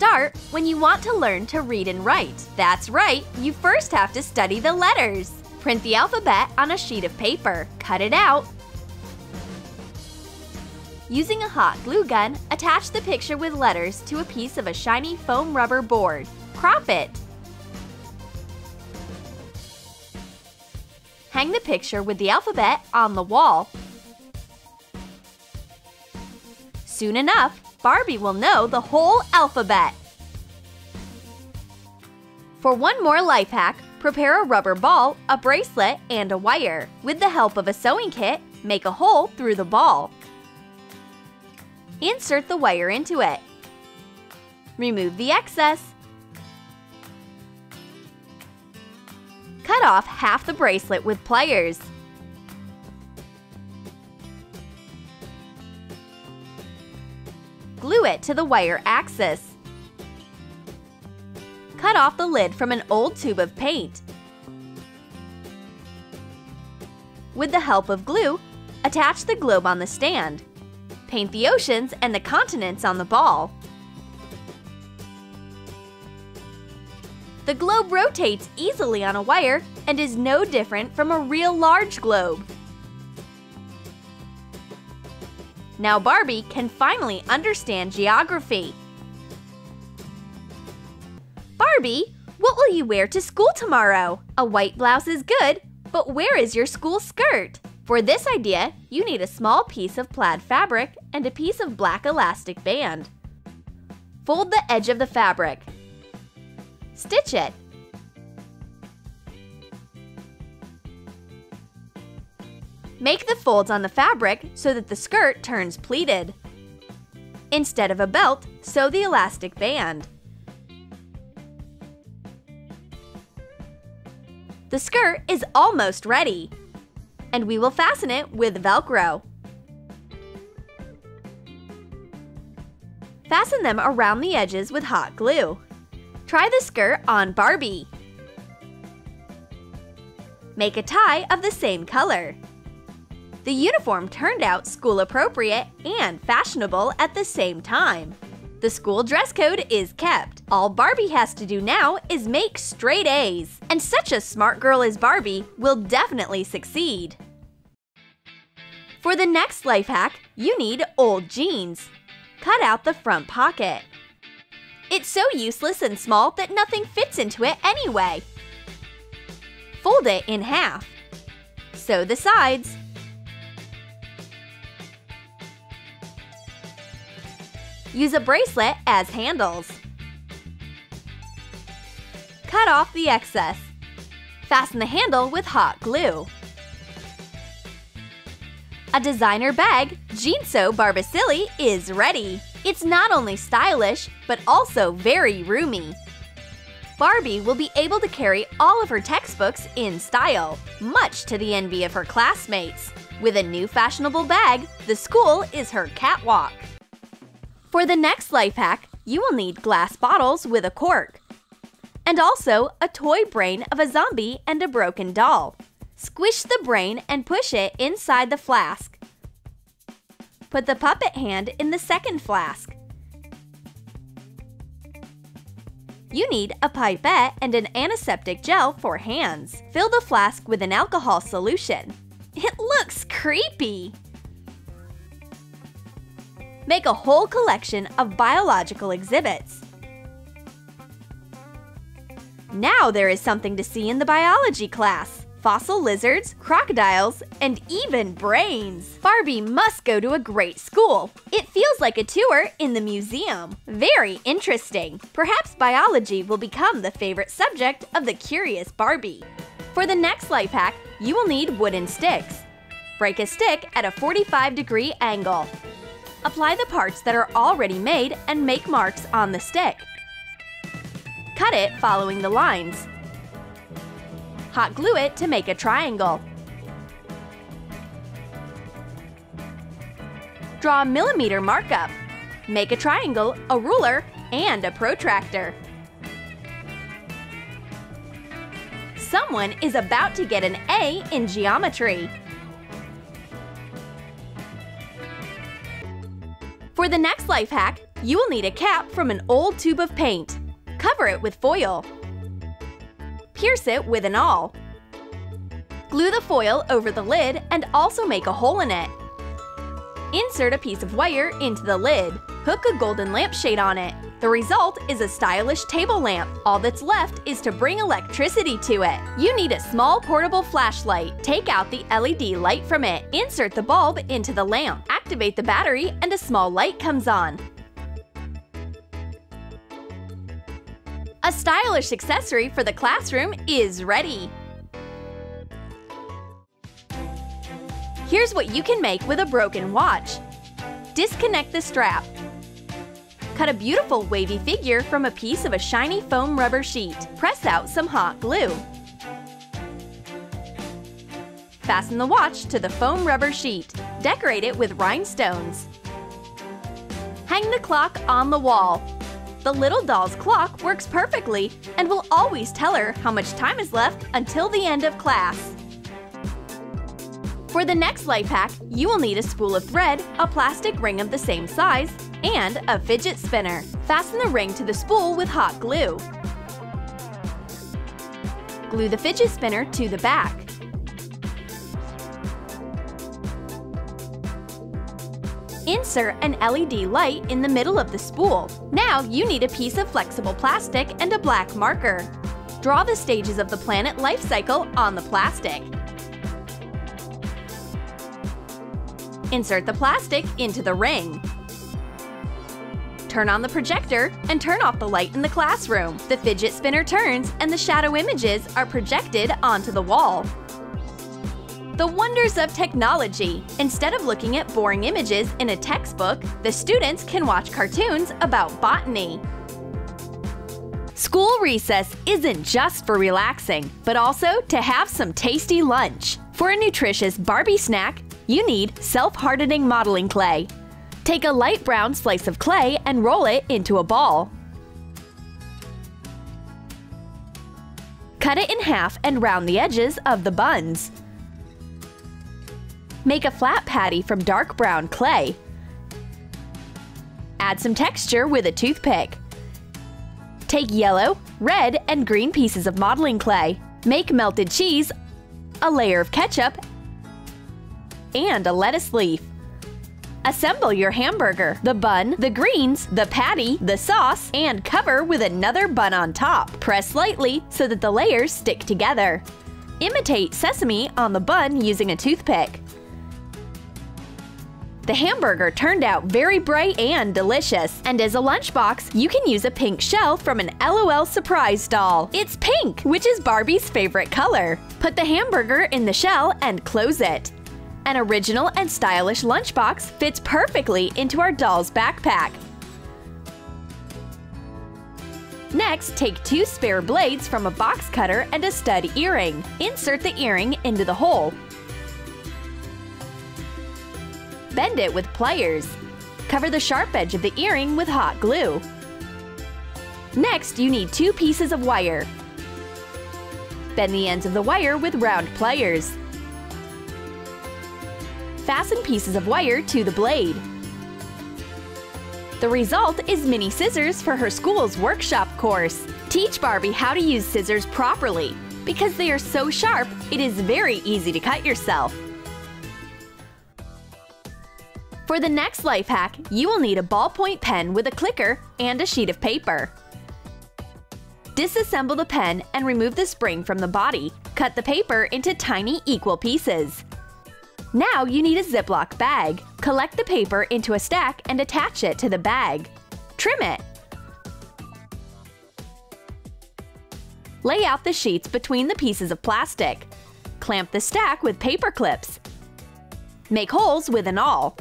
start when you want to learn to read and write. That's right, you first have to study the letters. Print the alphabet on a sheet of paper. Cut it out. Using a hot glue gun, attach the picture with letters to a piece of a shiny foam rubber board. Crop it. Hang the picture with the alphabet on the wall. Soon enough, Barbie will know the whole alphabet. For one more life hack, prepare a rubber ball, a bracelet, and a wire. With the help of a sewing kit, make a hole through the ball. Insert the wire into it. Remove the excess. Cut off half the bracelet with pliers. Glue it to the wire axis. Cut off the lid from an old tube of paint. With the help of glue, attach the globe on the stand. Paint the oceans and the continents on the ball. The globe rotates easily on a wire and is no different from a real large globe. Now Barbie can finally understand geography. Barbie, what will you wear to school tomorrow? A white blouse is good, but where is your school skirt? For this idea, you need a small piece of plaid fabric and a piece of black elastic band. Fold the edge of the fabric. Stitch it. Make the folds on the fabric so that the skirt turns pleated. Instead of a belt, sew the elastic band. The skirt is almost ready, and we will fasten it with Velcro. Fasten them around the edges with hot glue. Try the skirt on Barbie. Make a tie of the same color. The uniform turned out school appropriate and fashionable at the same time. The school dress code is kept. All Barbie has to do now is make straight A's. And such a smart girl as Barbie will definitely succeed. For the next life hack, you need old jeans. Cut out the front pocket. It's so useless and small that nothing fits into it anyway. Fold it in half. Sew the sides. Use a bracelet as handles. Cut off the excess. Fasten the handle with hot glue. A designer bag, Jean Sew Barbicilli, is ready. It's not only stylish, but also very roomy. Barbie will be able to carry all of her textbooks in style, much to the envy of her classmates. With a new fashionable bag, the school is her catwalk. For the next life hack, you will need glass bottles with a cork. And also a toy brain of a zombie and a broken doll. Squish the brain and push it inside the flask. Put the puppet hand in the second flask. You need a pipette and an antiseptic gel for hands. Fill the flask with an alcohol solution. It looks creepy! Make a whole collection of biological exhibits. Now there is something to see in the biology class. Fossil lizards, crocodiles, and even brains. Barbie must go to a great school. It feels like a tour in the museum. Very interesting. Perhaps biology will become the favorite subject of the curious Barbie. For the next life hack, you will need wooden sticks. Break a stick at a 45-degree angle. Apply the parts that are already made and make marks on the stick. Cut it following the lines. Hot glue it to make a triangle. Draw a millimeter markup. Make a triangle, a ruler, and a protractor. Someone is about to get an A in geometry. For the next life hack, you will need a cap from an old tube of paint. Cover it with foil. Pierce it with an awl. Glue the foil over the lid and also make a hole in it. Insert a piece of wire into the lid. Hook a golden lampshade on it. The result is a stylish table lamp. All that's left is to bring electricity to it. You need a small portable flashlight. Take out the LED light from it. Insert the bulb into the lamp. Activate the battery and a small light comes on. A stylish accessory for the classroom is ready. Here's what you can make with a broken watch. Disconnect the strap. Cut a beautiful wavy figure from a piece of a shiny foam rubber sheet. Press out some hot glue. Fasten the watch to the foam rubber sheet. Decorate it with rhinestones. Hang the clock on the wall. The little doll's clock works perfectly and will always tell her how much time is left until the end of class. For the next life hack, you will need a spool of thread, a plastic ring of the same size, and a fidget spinner. Fasten the ring to the spool with hot glue. Glue the fidget spinner to the back. Insert an LED light in the middle of the spool. Now you need a piece of flexible plastic and a black marker. Draw the stages of the planet life cycle on the plastic. Insert the plastic into the ring. Turn on the projector and turn off the light in the classroom. The fidget spinner turns and the shadow images are projected onto the wall. The wonders of technology! Instead of looking at boring images in a textbook, the students can watch cartoons about botany. School recess isn't just for relaxing, but also to have some tasty lunch. For a nutritious Barbie snack, you need self-hardening modeling clay. Take a light brown slice of clay and roll it into a ball. Cut it in half and round the edges of the buns. Make a flat patty from dark brown clay. Add some texture with a toothpick. Take yellow, red, and green pieces of modeling clay. Make melted cheese, a layer of ketchup, and a lettuce leaf. Assemble your hamburger, the bun, the greens, the patty, the sauce, and cover with another bun on top. Press lightly so that the layers stick together. Imitate sesame on the bun using a toothpick. The hamburger turned out very bright and delicious, and as a lunchbox, you can use a pink shell from an LOL surprise doll. It's pink, which is Barbie's favorite color. Put the hamburger in the shell and close it. An original and stylish lunchbox fits perfectly into our doll's backpack. Next, take 2 spare blades from a box cutter and a stud earring. Insert the earring into the hole. Bend it with pliers. Cover the sharp edge of the earring with hot glue. Next, you need 2 pieces of wire. Bend the ends of the wire with round pliers. Fasten pieces of wire to the blade. The result is mini scissors for her school's workshop course. Teach Barbie how to use scissors properly. Because they are so sharp, it is very easy to cut yourself. For the next life hack, you will need a ballpoint pen with a clicker and a sheet of paper. Disassemble the pen and remove the spring from the body. Cut the paper into tiny equal pieces. Now you need a Ziploc bag. Collect the paper into a stack and attach it to the bag. Trim it. Lay out the sheets between the pieces of plastic. Clamp the stack with paper clips. Make holes with an awl.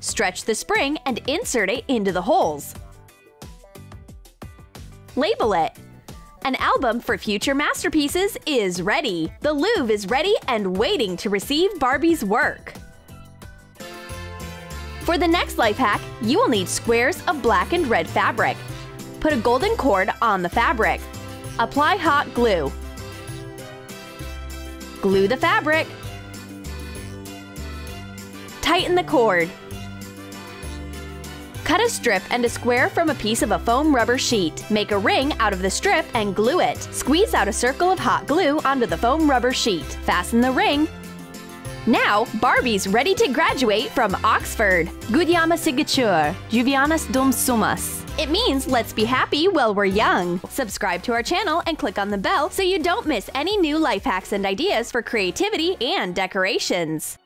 Stretch the spring and insert it into the holes. Label it. An album for future masterpieces is ready. The Louvre is ready and waiting to receive Barbie's work. For the next life hack, you will need squares of black and red fabric. Put a golden cord on the fabric. Apply hot glue. Glue the fabric. Tighten the cord. Cut a strip and a square from a piece of a foam rubber sheet. Make a ring out of the strip and glue it. Squeeze out a circle of hot glue onto the foam rubber sheet. Fasten the ring. Now, Barbie's ready to graduate from Oxford. Gaudiama signature, Juvianas dum sumas. It means let's be happy while we're young. Subscribe to our channel and click on the bell so you don't miss any new life hacks and ideas for creativity and decorations.